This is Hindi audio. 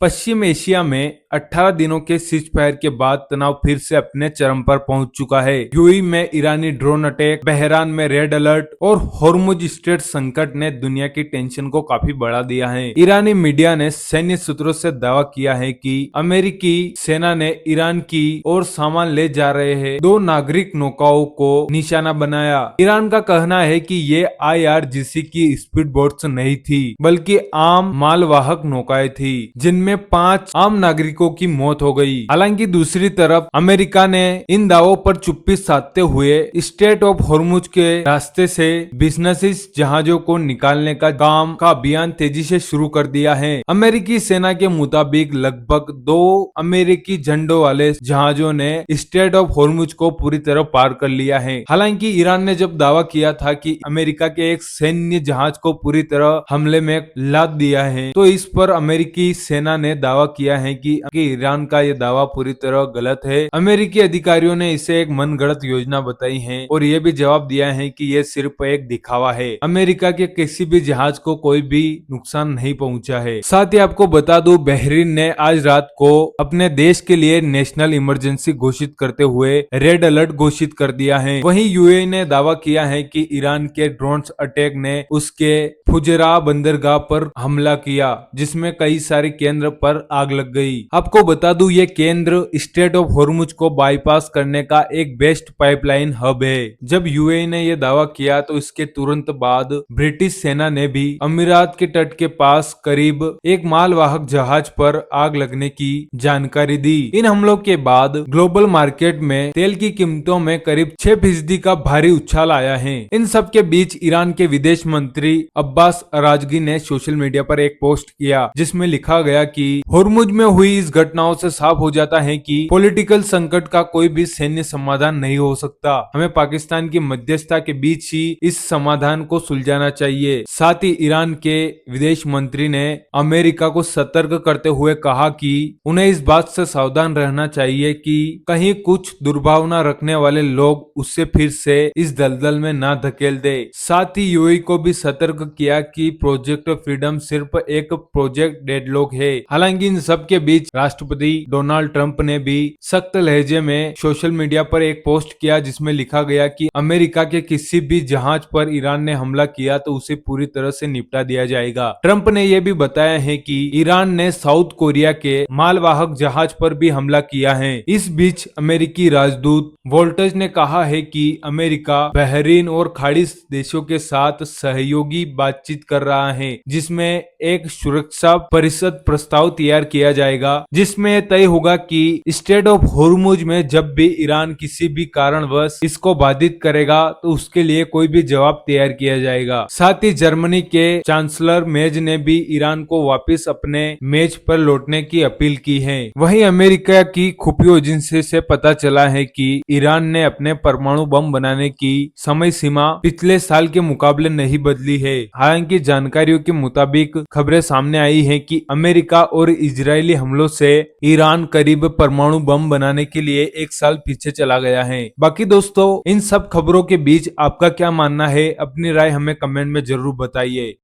पश्चिम एशिया में 18 दिनों के सीज फायर के बाद तनाव फिर से अपने चरम पर पहुंच चुका है। यूएई में ईरानी ड्रोन अटैक, बहरान में रेड अलर्ट और होर्मुज स्ट्रेट संकट ने दुनिया की टेंशन को काफी बढ़ा दिया है। ईरानी मीडिया ने सैन्य सूत्रों से दावा किया है कि अमेरिकी सेना ने ईरान की ओर सामान ले जा रहे हैं 2 नागरिक नौकाओं को निशाना बनाया। ईरान का कहना है कि ये IRGC की स्पीड बोट्स नहीं थी, बल्कि आम मालवाहक नौकाएं थी, जिनमें 5 आम नागरिकों की मौत हो गई। हालांकि दूसरी तरफ अमेरिका ने इन दावों पर चुप्पी साधते हुए स्ट्रेट ऑफ होर्मुज के रास्ते से बिजनेस जहाजों को निकालने का काम का अभियान तेजी से शुरू कर दिया है। अमेरिकी सेना के मुताबिक लगभग 2 अमेरिकी झंडों वाले जहाजों ने स्ट्रेट ऑफ होर्मुज को पूरी तरह पार कर लिया है। हालांकि ईरान ने जब दावा किया था कि अमेरिका के एक सैन्य जहाज को पूरी तरह हमले में लाद दिया है, तो इस पर अमेरिकी सेना ने दावा किया है कि ईरान का यह दावा पूरी तरह गलत है। अमेरिकी अधिकारियों ने इसे एक मनगढ़ंत योजना बताई है और यह भी जवाब दिया है कि यह सिर्फ एक दिखावा है। अमेरिका के किसी भी जहाज को कोई भी नुकसान नहीं पहुंचा है। साथ ही आपको बता दूं, बहरीन ने आज रात को अपने देश के लिए नेशनल इमरजेंसी घोषित करते हुए रेड अलर्ट घोषित कर दिया है। वहीं यूएई ने दावा किया है कि ईरान के ड्रोन अटैक ने उसके फुजरा बंदरगाह पर हमला किया, जिसमें कई सारे केंद्र पर आग लग गई। आपको बता दूं, ये केंद्र स्ट्रेट ऑफ होर्मुज को बाईपास करने का एक बेस्ट पाइपलाइन हब है। जब यूएई ने यह दावा किया तो इसके तुरंत बाद ब्रिटिश सेना ने भी अमीरात के तट के पास करीब एक मालवाहक जहाज पर आग लगने की जानकारी दी। इन हमलों के बाद ग्लोबल मार्केट में तेल की कीमतों में करीब 6% का भारी उछाल आया है। इन सब के बीच ईरान के विदेश मंत्री अब्बास अराजगी ने सोशल मीडिया पर एक पोस्ट किया, जिसमें लिखा गया कि होर्मुज में हुई इस घटनाओं से साफ हो जाता है कि पॉलिटिकल संकट का कोई भी सैन्य समाधान नहीं हो सकता। हमें पाकिस्तान की मध्यस्थता के बीच ही इस समाधान को सुलझाना चाहिए। साथ ही ईरान के विदेश मंत्री ने अमेरिका को सतर्क करते हुए कहा कि उन्हें इस बात से सावधान रहना चाहिए कि कहीं कुछ दुर्भावना रखने वाले लोग उससे फिर से इस दलदल में ना धकेल दे। साथ ही यूएई को भी सतर्क किया कि प्रोजेक्ट फ्रीडम सिर्फ एक प्रोजेक्ट डेडलॉक है। हालांकि इन सब के बीच राष्ट्रपति डोनाल्ड ट्रंप ने भी सख्त लहजे में सोशल मीडिया पर एक पोस्ट किया, जिसमें लिखा गया कि अमेरिका के किसी भी जहाज पर ईरान ने हमला किया तो उसे पूरी तरह से निपटा दिया जाएगा। ट्रंप ने यह भी बताया है कि ईरान ने साउथ कोरिया के मालवाहक जहाज पर भी हमला किया है। इस बीच अमेरिकी राजदूत वोल्टज ने कहा है कि अमेरिका बहरीन और खाड़ी देशों के साथ सहयोगी बातचीत कर रहा है, जिसमें एक सुरक्षा परिषद प्रस्ताव तैयार किया जाएगा, जिसमें तय होगा कि स्ट्रेट ऑफ होर्मुज में जब भी ईरान किसी भी कारणवश इसको बाधित करेगा तो उसके लिए कोई भी जवाब तैयार किया जाएगा। साथ ही जर्मनी के चांसलर मेज ने भी ईरान को वापस अपने मेज पर लौटने की अपील की है। वहीं अमेरिका की खुफिया एजेंसी से पता चला है कि ईरान ने अपने परमाणु बम बनाने की समय सीमा पिछले साल के मुकाबले नहीं बदली है। हालांकि जानकारियों के मुताबिक खबरें सामने आई है कि अमेरिका और इजरायली हमलों से ईरान करीब परमाणु बम बनाने के लिए 1 साल पीछे चला गया है। बाकी दोस्तों, इन सब खबरों के बीच आपका क्या मानना है? अपनी राय हमें कमेंट में जरूर बताइए।